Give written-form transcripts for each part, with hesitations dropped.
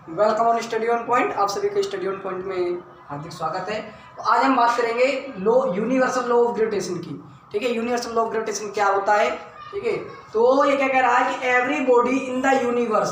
Welcome on study on point. आप सभी का स्टडी ऑन पॉइंट में हार्दिक स्वागत है। तो आज हम बात करेंगे यूनिवर्सल लॉ ऑफ ग्रेविटेशन की। ठीक है, यूनिवर्सल लॉ ऑफ ग्रेविटेशन क्या होता है। ठीक है, तो ये क्या कह रहा है कि every body in the universe,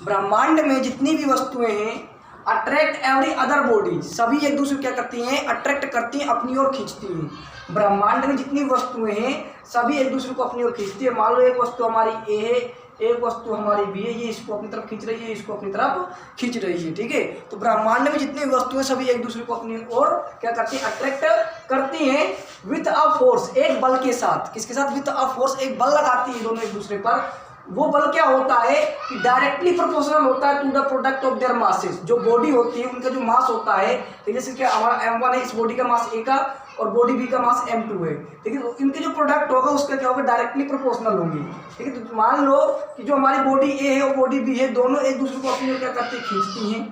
ब्रह्मांड में जितनी भी वस्तुएं हैं, अट्रैक्ट एवरी अदर बॉडी, सभी एक दूसरे को क्या करती हैं, अट्रैक्ट करती हैं, अपनी ओर खींचती हैं। ब्रह्मांड में जितनी वस्तुएं हैं सभी एक दूसरे को अपनी ओर खींचती है। मान लो एक वस्तु हमारी ए है, एक वस्तु हमारी बी है, ये इसको अपनी तरफ खींच रही है, इसको अपनी तरफ खींच रही है। ठीक है, तो ब्रह्मांड में जितनी वस्तुएं सभी एक दूसरे को अपनी ओर क्या करती हैं, अट्रैक्ट करती हैं विथ अ फोर्स, एक बल के साथ। किसके साथ? विथ अ फोर्स, एक बल लगाती है दोनों एक दूसरे पर। वो बल क्या होता है कि डायरेक्टली प्रोपोर्शनल होता है to the product of their masses. जो बॉडी होती है उनका जो मास होता है, ठीक है, जैसे कि हमारा m1 है, इस बॉडी का मास a का और बॉडी बी का मास m2 है। ठीक है, तो इनके जो प्रोडक्ट होगा उसका क्या होगा, डायरेक्टली प्रोपोर्शनल होंगे। ठीक है, तो मान लो कि जो हमारी बॉडी a है और बॉडी b है, दोनों एक दूसरे को अपनी ओर क्या करती है, खींचती हैं।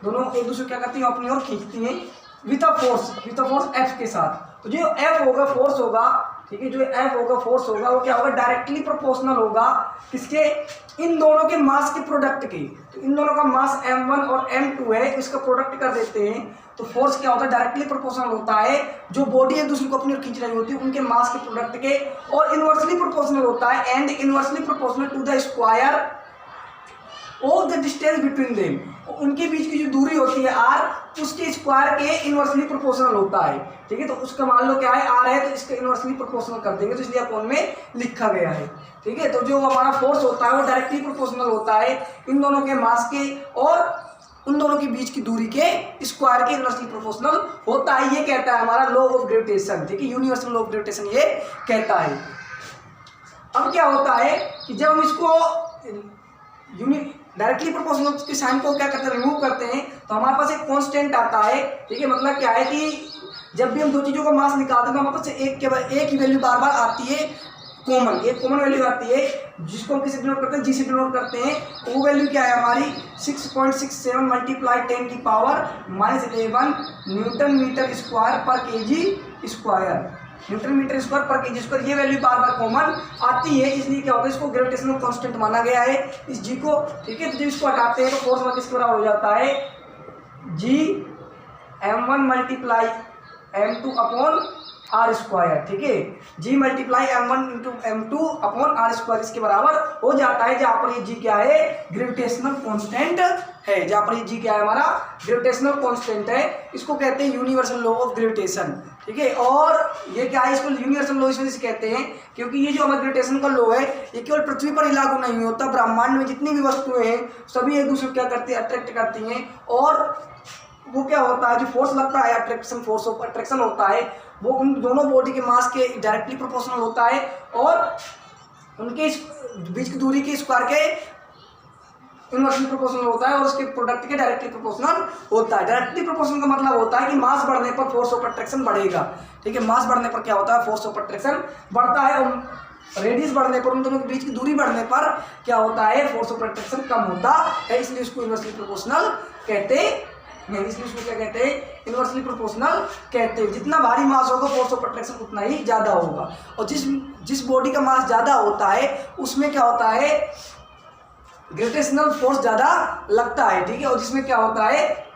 दोनों एक दूसरे को क्या करती हैं, अपनी ओर खींचती हैं विथ अ फोर्स f के साथ। तो जो f होगा, फोर्स होगा, ठीक है, जो f होगा, फोर्स होगा, वो क्या होगा, डायरेक्टली प्रोपोर्शनल होगा किसके, इन दोनों के मास के प्रोडक्ट के। तो इन दोनों का मास m1 और m2 है, इसका प्रोडक्ट कर देते हैं। तो फोर्स क्या होता है, डायरेक्टली प्रोपोर्शनल होता है जो बॉडी एक दूसरे को अपनी ओर खींच रही होती है उनके मास के प्रोडक्ट के, और इनवर्सली प्रोपोर्शनल होता है and inversely proportional to the square of the distance between them. उनके बीच की जो दूरी होती है r, उसके स्क्वायर के इनवर्सली प्रोपोर्शनल होता है। ठीक है, तो उसका मान लो क्या है, r है, तो इसका इनवर्सली प्रोपोर्शनल कर देंगे, तो इसलिए अपॉन में लिखा गया है। ठीक है, तो जो हमारा फोर्स होता है वो डायरेक्टली प्रोपोर्शनल होता है इन दोनों के मास के और उन दोनों के बीच की दूरी के स्क्वायर के इनवर्सली प्रोपोर्शनल होता है। ये कहता है हमारा लॉ ऑफ ग्रेविटेशन। ठीक है, यूनिवर्सल लॉ ऑफ ग्रेविटेशन ये कहता है। अब क्या होता है कि जब हम इसको डायरेक्टली प्रोपोर्शनल के साइन को क्या करते हैं, रिमूव करते हैं, तो हमारे पास एक कांस्टेंट आता है। ठीक है, मतलब क्या है कि जब भी हम दो चीज़ों का मास निकालते हैं तो हमारे पास एक ही वैल्यू बार बार आती है, कॉमन, एक कॉमन वैल्यू आती है जिसको हम किसी डिनोट करते हैं, जी से डिनोट करते हैं। वो वैल्यू क्या है हमारी 6.67 मल्टीप्लाई 10 की power -11 newton meter square per kg square, newton meter square per kg square. ये वैल्यू बार बार कॉमन आती है, इसलिए क्या होता है, इसको ग्रेविटेशनल कांस्टेंट माना गया है, इस जी को। ठीक है, तो जब इसको हटाते हैं तो फोर्स हमारा किसके बराबर हो जाता है, G m1 multiply m2 upon R square. ठीक है, G multiply m1 into m2 upon R square इसके बराबर हो जाता है, जहाँ पर ये जी क्या है, ग्रेविटेशनल कांस्टेंट है। जहाँ पर ये जी क्या है, हमारा ग्रेविटेशनल कांस्टेंट है। इसको कहते हैं यूनिवर्सल लॉ ऑफ ग्रेविटेशन। ठीक है, और ये क्या है, इसको यूनिवर्सल लॉ इस वजह से कहते हैं क्योंकि ये जो हमारा ग्रेविटेशन का लॉ है ये केवल पृथ्वी पर ही लागू नहीं होता, ब्रह्मांड में जितनी भी वस्तुएं हैं सभी एक दूसरे को क्या करती है, अट्रैक्ट करती हैं। और वो क्या होता है, जो फोर्स लगता है, अट्रैक्शन, फोर्स ऑफ अट्रैक्शन होता है, वो उन दोनों बॉडी के मास के डायरेक्टली प्रोपोर्शनल होता है और उनके बीच की दूरी के स्क्वायर के इनवर्सली प्रोपोर्शनल होता है और उसके प्रोडक्ट के डायरेक्टली प्रोपोर्शनल होता है। डायरेक्टली प्रोपोर्शनल का मतलब होता है कि मास बढ़ने पर फोर्स ऑफ अट्रैक्शन बढ़ेगा। ठीक है, मास बढ़ने पर क्या होता है, फोर्स ऑफ अट्रैक्शन बढ़ता है, और रेडियस बढ़ने पर, उन दोनों के बीच की दूरी बढ़ने पर क्या होता है, फोर्स ऑफ अट्रैक्शन कम होता है, इसलिए उसको इनवर्सली प्रोपोर्शनल कहते हैं। इसलिए उसको क्या कहते हैं, इनवर्सली प्रोपोर्शनल कहते हैं। जितना भारी मास होगा फोर्स ऑफ अट्रैक्शन उतना ही ज़्यादा होगा, और जिस बॉडी का मास ज़्यादा होता है उसमें क्या होता है, ग्रेविटेशनल फोर्स ज़्यादा लगता है। ठीक है, और जिसमें क्या होता है,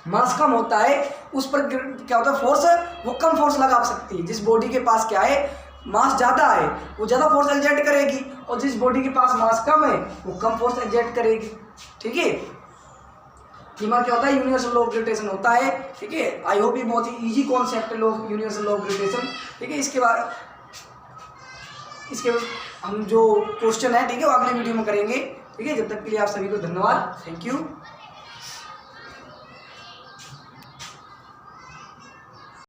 मास कम होता है, उस पर क्या होता है, फोर्स, वो कम फोर्स लगा सकती है। जिस बॉडी के पास क्या है, मास ज़्यादा है, वो ज़्यादा फोर्स एक्सर्ट करेगी, और जिस बॉडी के पास मास कम है वो कम फोर्स एक्सर्ट करेगी। ठीक है, हमारा क्या होता है, यूनिवर्सल लॉ ऑफ ग्रेविटेशन होता है। ठीक है, आई होप ये बहुत ही इजी कॉन्सेप्ट है यूनिवर्सल लॉ ऑफ ग्रेविटेशन। ठीक है, इसके बाद हम जो क्वेश्चन है, ठीक है, वो अगले वीडियो में करेंगे। ठीक है, जब तक के लिए आप सभी को धन्यवाद, थैंक यू।